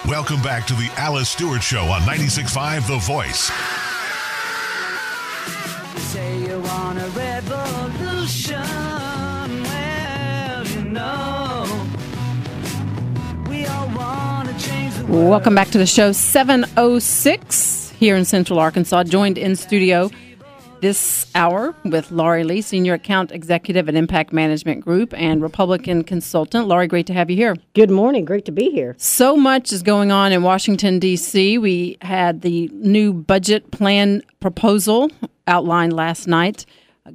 Welcome back to the Alice Stewart Show on 96.5 The Voice. Say you want a revolution, well, you know, we all want to change the world. Welcome back to the show. 7:06 here in Central Arkansas. Joined in studio this hour with Laurie Lee, Senior Account Executive at Impact Management Group and Republican consultant. Laurie, great to have you here. Good morning. Great to be here. So much is going on in Washington, D.C. We had the new budget plan proposal outlined last night,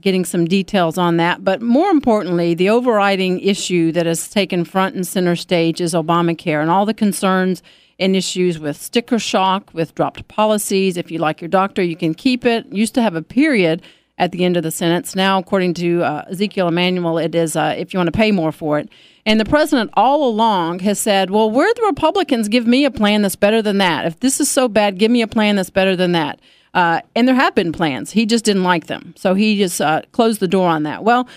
getting some details on that. But more importantly, the overriding issue that has taken front and center stage is Obamacare and all the concerns and issues with sticker shock, with dropped policies. If you like your doctor, you can keep it. Used to have a period at the end of the sentence. Now, according to Ezekiel Emanuel, it is if you want to pay more for it. And the president all along has said, well, where the Republicans give me a plan that's better than that. If this is so bad, give me a plan that's better than that. And there have been plans. He just didn't like them. So he just closed the door on that. Well,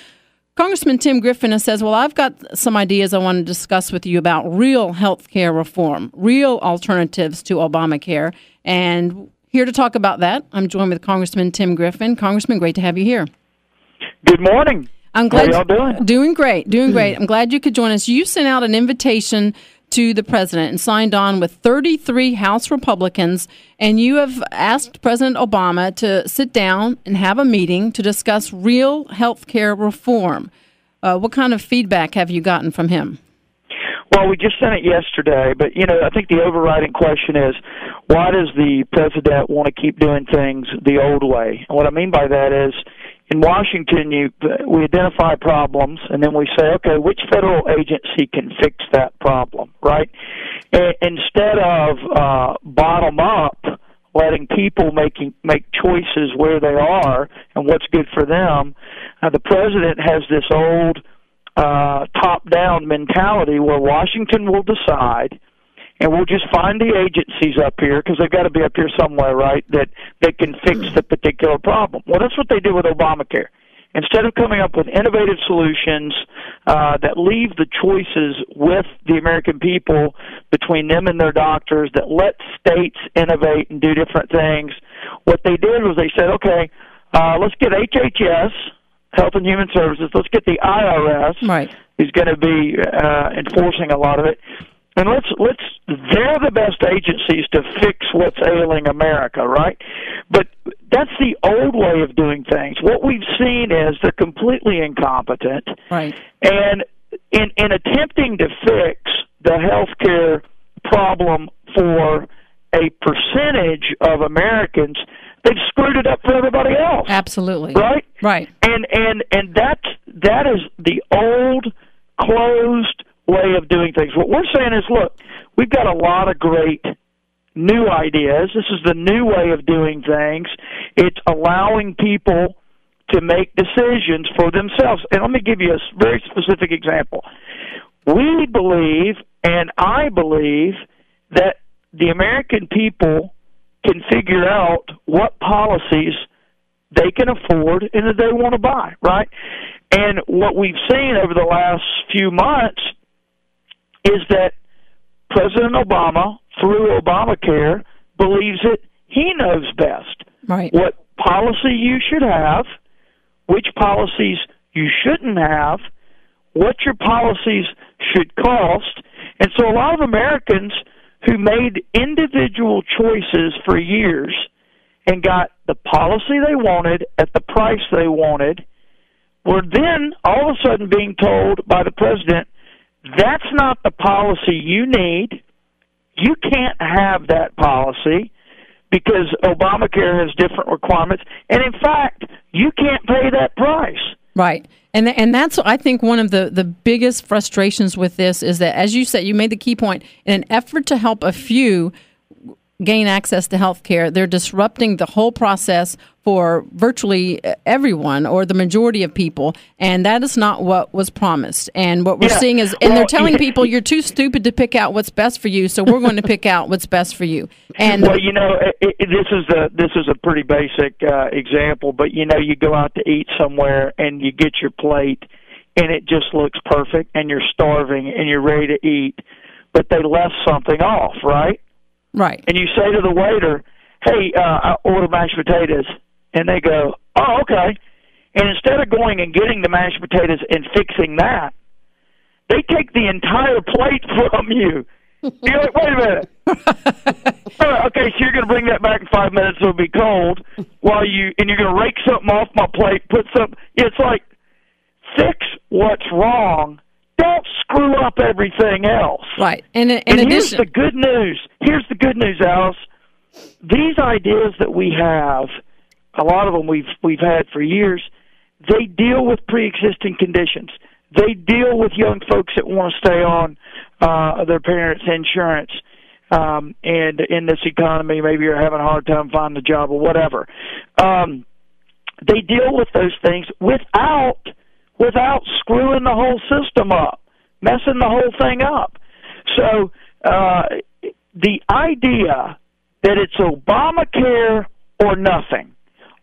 Congressman Tim Griffin says, well, I've got some ideas I want to discuss with you about real health care reform, real alternatives to Obamacare. And here to talk about that, I'm joined with Congressman Tim Griffin. Congressman, great to have you here. Good morning. I'm glad. How y'all doing? Doing great. I'm glad you could join us. You sent out an invitation to the president and signed on with 33 House Republicans, and you have asked President Obama to sit down and have a meeting to discuss real health care reform. What kind of feedback have you gotten from him? Well, we just sent it yesterday, but, I think the overriding question is, why does the president want to keep doing things the old way? And what I mean by that is, in Washington, we identify problems, and then we say, okay, which federal agency can fix that problem, right? Instead of bottom up, letting people make choices where they are and what's good for them, the president has this old top-down mentality where Washington will decide, and we'll just find the agencies up here, because they've got to be up here somewhere, right, that can fix the particular problem. Well, that's what they did with Obamacare. Instead of coming up with innovative solutions that leave the choices with the American people between them and their doctors, that let states innovate and do different things, what they did was they said, okay, let's get HHS, Health and Human Services, let's get the IRS, right, who's going to be enforcing a lot of it, and they're the best agencies to fix what's ailing America, right? But that's the old way of doing things. What we've seen is they're completely incompetent. Right. And in attempting to fix the healthcare problem for a percentage of Americans, they've screwed it up for everybody else. Absolutely. Right? Right. And that is the old, closed way of doing things. What we're saying is, look, we've got a lot of great new ideas. This is the new way of doing things. It's allowing people to make decisions for themselves. And let me give you a very specific example. We believe, and I believe, that the American people can figure out what policies they can afford and that they want to buy, right? And what we've seen over the last few months is that President Obama, through Obamacare, believes that he knows best. Right. What policy you should have, which policies you shouldn't have, what your policies should cost. And so a lot of Americans who made individual choices for years and got the policy they wanted at the price they wanted were then all of a sudden being told by the president, that's not the policy you need. You can't have that policy because Obamacare has different requirements. And, in fact, you can't pay that price. Right. And that's, I think, one of the biggest frustrations with this is that, as you said, you made the key point, in an effort to help a few gain access to health care, they're disrupting the whole process for virtually everyone or the majority of people, and that is not what was promised. And what we're seeing is, and they're telling people, you're too stupid to pick out what's best for you, so we're going to pick out what's best for you. And well, this is a pretty basic example, but you go out to eat somewhere and you get your plate, and it just looks perfect, and you're starving and you're ready to eat. but they left something off, right? Right. And you say to the waiter, hey, I order mashed potatoes. And they go, oh, okay. And instead of going and getting the mashed potatoes and fixing that, they take the entire plate from you. You're like, wait a minute. Okay, so you're going to bring that back in 5 minutes. It'll be cold and you're going to rake something off my plate, put some. It's like, fix what's wrong. Don't screw up everything else. Right. And here's the good news. Here's the good news, Alice. These ideas that we have, a lot of them we've had for years, they deal with pre-existing conditions. They deal with young folks that want to stay on their parents' insurance. And in this economy, maybe you're having a hard time finding a job or whatever. They deal with those things without screwing the whole system up, messing the whole thing up. So the idea that it's Obamacare or nothing,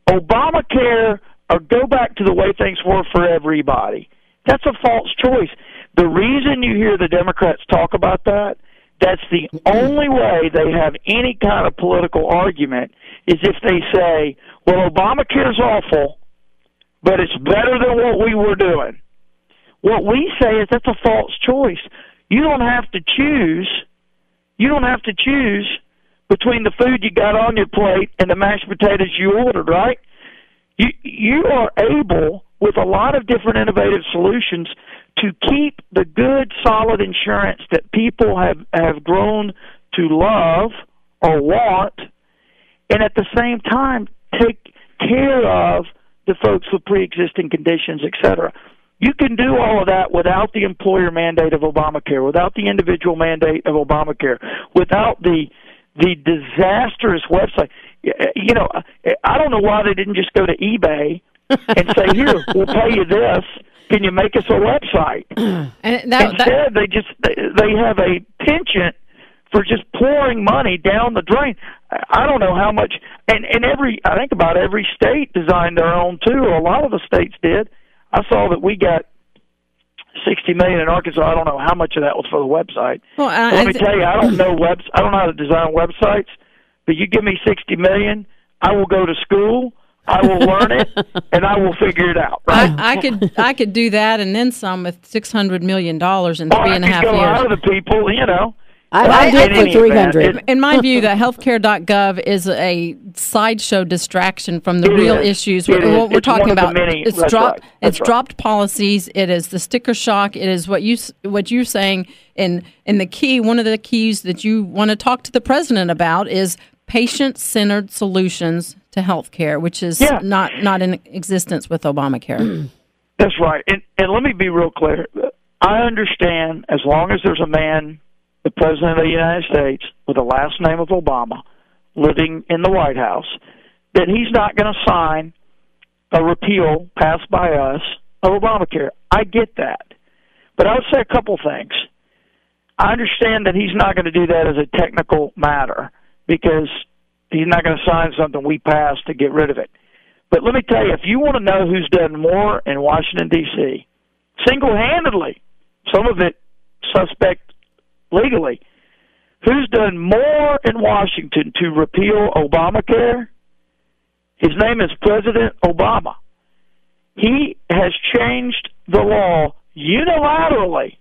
Obamacare or go back to the way things were for everybody, that's a false choice. The reason you hear the Democrats talk about that, that's the only way they have any kind of political argument, is if they say, well, Obamacare's awful, but it's better than what we were doing. What we say is that's a false choice. You don't have to choose. You don't have to choose between the food you got on your plate and the mashed potatoes you ordered, right? You are able, with a lot of different innovative solutions, to keep the good, solid insurance that people have grown to love or want, and at the same time take care of the folks with pre-existing conditions, et cetera. You can do all of that without the employer mandate of Obamacare, without the individual mandate of Obamacare, without the disastrous website. You know, I don't know why they didn't just go to eBay and say, here, we'll pay you this. Can you make us a website? Instead, they have a penchant for just pouring money down the drain. I don't know how much, and I think about every state designed their own too, or a lot of the states did. I saw that we got $60 million in Arkansas. I don't know how much of that was for the website. Well, let me tell you, I don't know how to design websites, but you give me $60 million, I will go to school, I will learn it, and I will figure it out. Right? I could do that and then some with $600 million in 3.5 years. Out of the people, you know. I did for 300. In my view, that healthcare.gov is a sideshow distraction from the real issues. What we're talking about. It's dropped policies. It is the sticker shock. It is what you're saying. And the key, one of the keys that you want to talk to the president about is patient-centered solutions to healthcare, which is not in existence with Obamacare. That's right. And let me be real clear. I understand as long as there's a man, the President of the United States, with the last name of Obama, living in the White House, that he's not going to sign a repeal passed by us of Obamacare. I get that. But I would say a couple things. I understand that he's not going to do that as a technical matter because he's not going to sign something we passed to get rid of it. But let me tell you, if you want to know who's done more in Washington, D.C., single-handedly, some of it suspect legally, who's done more in Washington to repeal Obamacare? His name is President Obama. He has changed the law unilaterally,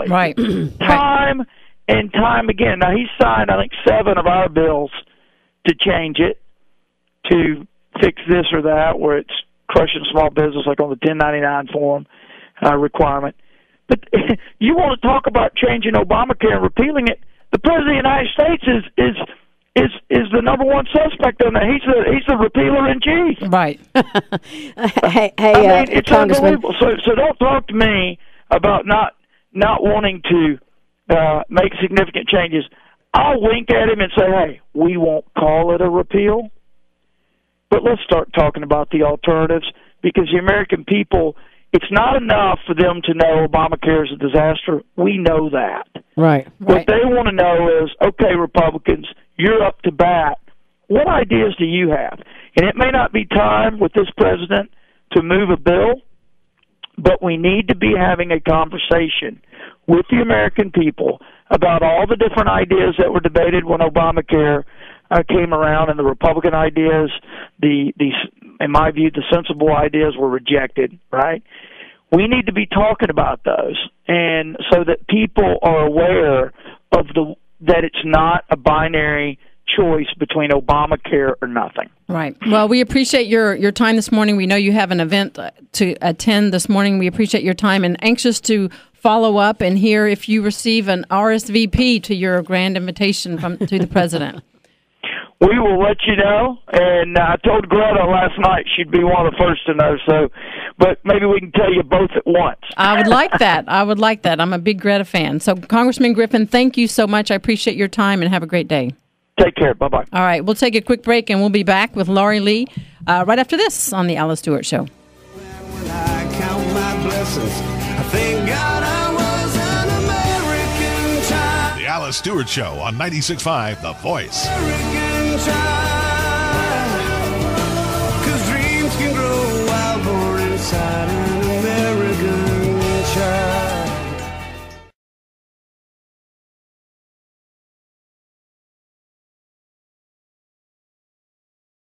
right? time and time again. Now, he signed, I think, 7 of our bills to change it, to fix this or that, where it's crushing small business, like on the 1099 form requirement. But you want to talk about changing Obamacare and repealing it? The President of the United States is the number one suspect on that. He's the repealer in chief. Right. It's Congressman. unbelievable. So don't talk to me about not wanting to make significant changes. I'll wink at him and say, hey, we won't call it a repeal. But let's start talking about the alternatives, because the American people, it's not enough for them to know Obamacare is a disaster. We know that. Right. What they want to know is, okay, Republicans, you're up to bat. What ideas do you have? And it may not be time with this president to move a bill, but we need to be having a conversation with the American people about all the different ideas that were debated when Obamacare came around, and the Republican ideas, in my view, the sensible ideas were rejected, right? We need to be talking about those, and so that people are aware of that it's not a binary choice between Obamacare or nothing. Right. Well, we appreciate your time this morning. We know you have an event to attend this morning. We appreciate your time and anxious to follow up and hear if you receive an RSVP to your grand invitation to the president. We will let you know, and I told Greta last night she'd be one of the first to know, but maybe we can tell you both at once. I would like that. I'm a big Greta fan. So, Congressman Griffin, thank you so much. I appreciate your time, and have a great day. Take care. Bye-bye. All right, we'll take a quick break, and we'll be back with Laurie Lee right after this on The Alice Stewart Show. When I count my blessings, I thank God I was an American child. The Alice Stewart Show on 96.5 The Voice. American child. 'Cause dreams can grow wild born inside.